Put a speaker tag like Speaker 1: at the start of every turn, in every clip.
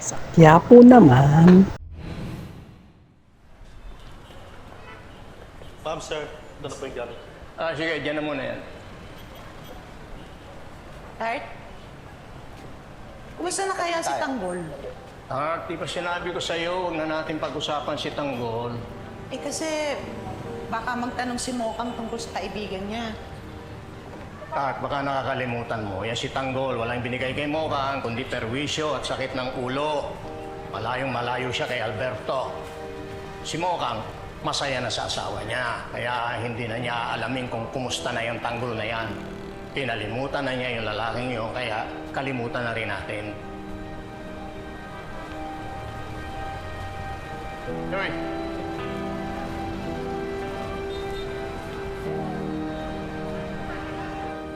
Speaker 1: Sa Quiapo naman.
Speaker 2: Ma'am, sir. Ito na po yung gamit.
Speaker 3: Sige, dyan na muna yan.
Speaker 4: Art? Kumusta na kaya si Tanggol?
Speaker 3: Di ba sinabi ko sa'yo, huwag na natin pag-usapan si Tanggol.
Speaker 4: Eh kasi baka magtanong si Mokang tungkol sa kaibigan niya.
Speaker 3: Baka nakakalimutan mo, yan si Tanggol, walang binigay kay Mokang, kundi perwisyo at sakit ng ulo. Malayong malayo siya kay Alberto. Si Mokang, masaya na sa asawa niya, kaya hindi na niya alamin kung kumusta na yung Tanggol na yan. Pinalimutan na niya yung lalaking yun, kaya kalimutan na rin natin. Hoy!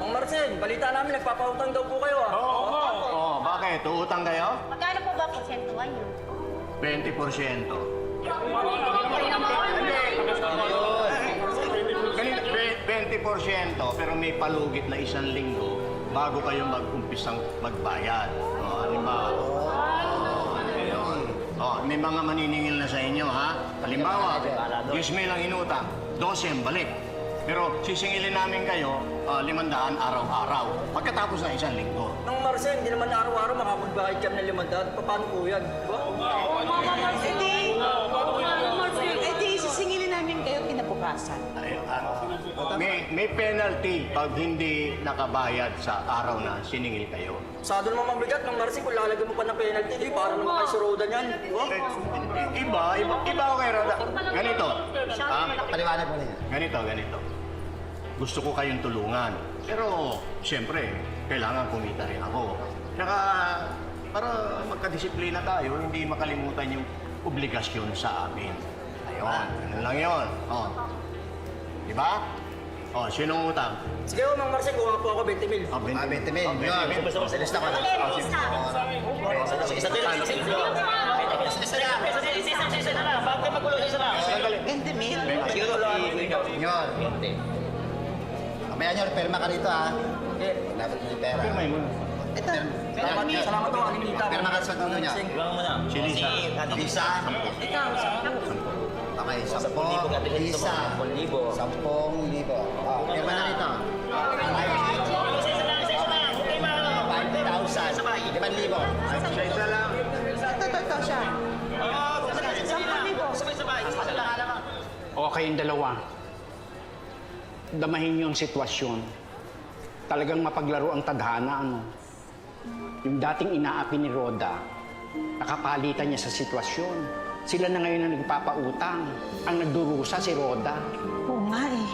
Speaker 5: Mang Marcel, balita namin nagpapautang daw po kayo
Speaker 3: Bakit? Uutang kayo?
Speaker 6: Magkano po ba porsentuhan yun?
Speaker 3: 20%. Ganito, 20%, pero may palugit na 1 linggo bago kayo mag-umpisang magbayad. Halimbawa, may mga maniningil na sa inyo, ha? Halimbawa, 10,000 ang inutang, 12 ang balik. Pero sisingilin namin kayo 500 araw-araw pagkatapos ng 1 linggo.
Speaker 5: Mang Marcel, hindi naman araw-araw makapagbayad kami ng 500. Paano po yan?
Speaker 4: Eh di sisingilin namin kayo kinabukasan.
Speaker 3: May penalty pag hindi nakabayad sa araw na siningil kayo.
Speaker 5: Sado naman mabigat, Mang Marcel, kung lalagyan mo pa ng penalty, di para naman kayo surodan yan.
Speaker 3: Iba ako kay Roda. Ganito.
Speaker 7: Paliwanag mo na yan.
Speaker 3: Ganito. Gusto ko kayong tulungan. Pero, siyempre, kailangan kumita rin ako. Tsaka, para magkadisiplina tayo, hindi makalimutan yung obligasyon sa amin. Ayun, ganun lang yun. Diba? Sinong utang?
Speaker 5: Sige Mang Marcel, kuha po ako 20,000.
Speaker 7: 20 mil. Yun. Salista ko na.
Speaker 5: Isa na lang. Bakit kayo magulo isa na?
Speaker 4: 20 mil?
Speaker 7: Yun. Mamaya nyo, perma ka rito ha. Dapat mo yung pera.
Speaker 3: Pirmay mo.
Speaker 4: Ito.
Speaker 5: Salamat po, aninita.
Speaker 7: Perma ka sa dulo niya.
Speaker 3: Si Lisa.
Speaker 7: Lisa.
Speaker 4: Ikaw,
Speaker 7: Okay, 10,000. Lisa. 10,000. Perma na rito. 5,000. 5,000.
Speaker 3: Isa lang.
Speaker 4: ito siya.
Speaker 1: O kayong dalawa, damahin niyo ang sitwasyon. Talagang mapaglaro ang tadhana, ano? Yung dating inaapi ni Roda, nakapalitan niya sa sitwasyon. Sila na ngayon ang nagpapautang. Ang nagdurusa si Roda.
Speaker 8: Oo nga eh.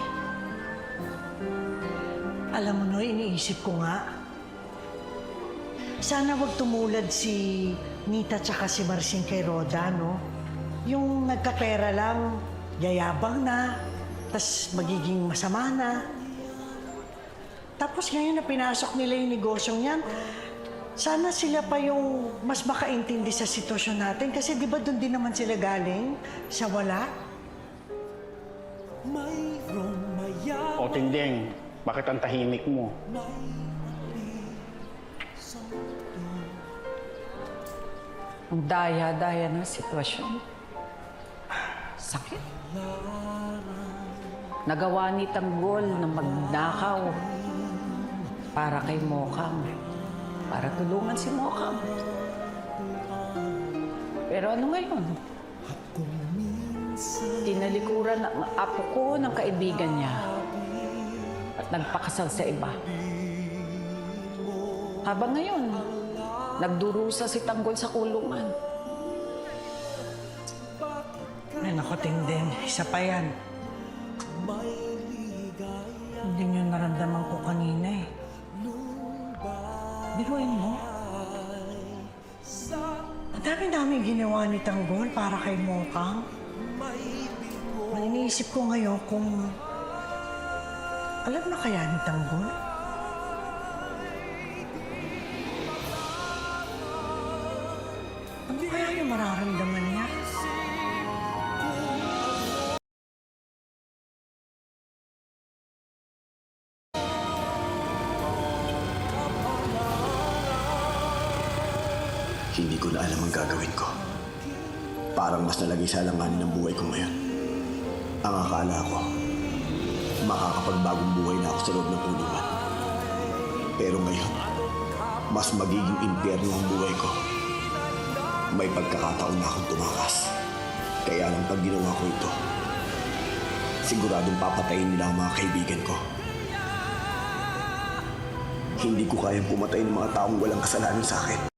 Speaker 8: Alam mo, Noy, iniisip ko nga. Sana wag tumulad si Nita tsaka si Marcin kay Roda, no? Yung nagkapera lang, yayabang na, tas magiging masama na. Tapos ngayon na pinasok nila yung negosyong yan, sana sila pa yung mas makaintindi sa sitwasyon natin kasi di ba doon din naman sila galing sa wala?
Speaker 1: O Tinding, bakit ang tahimik mo?
Speaker 9: Ang daya-daya ng sitwasyon. Sakit. Nagawa ni Tanggol na magnakaw para kay Mokang. Para tulungan si Mokang. Pero ano ngayon? Tinalikuran ang apo ko ng kaibigan niya at nagpakasal sa iba. Habang ngayon, nagdurusa si Tanggol sa kulungan.
Speaker 8: Ay, naku, Tingdeng. Isa pa yan. Hindi nyo naramdaman ko kanina eh. Biruin mo. Ang dami-dami ginawa ni Tanggol para kay Mokang. Ang iniisip ko ngayon kung alam na kaya ni Tanggol? Ano kaya yung mararamdaman niya?
Speaker 10: Hindi ko na alam ang gagawin ko. Parang mas nalagay sa alanganin ng buhay ko ngayon. Ang akala ko, makakapagbagong buhay na ako sa loob ng kulungan. Pero ngayon, mas magiging impyerno ang buhay ko. May pagkakataon na akong tumakas. Kaya lang pag ginawa ko ito, siguradong papatayin nila ang mga kaibigan ko. Hindi ko kayang pumatay ng mga taong walang kasalanan sa akin.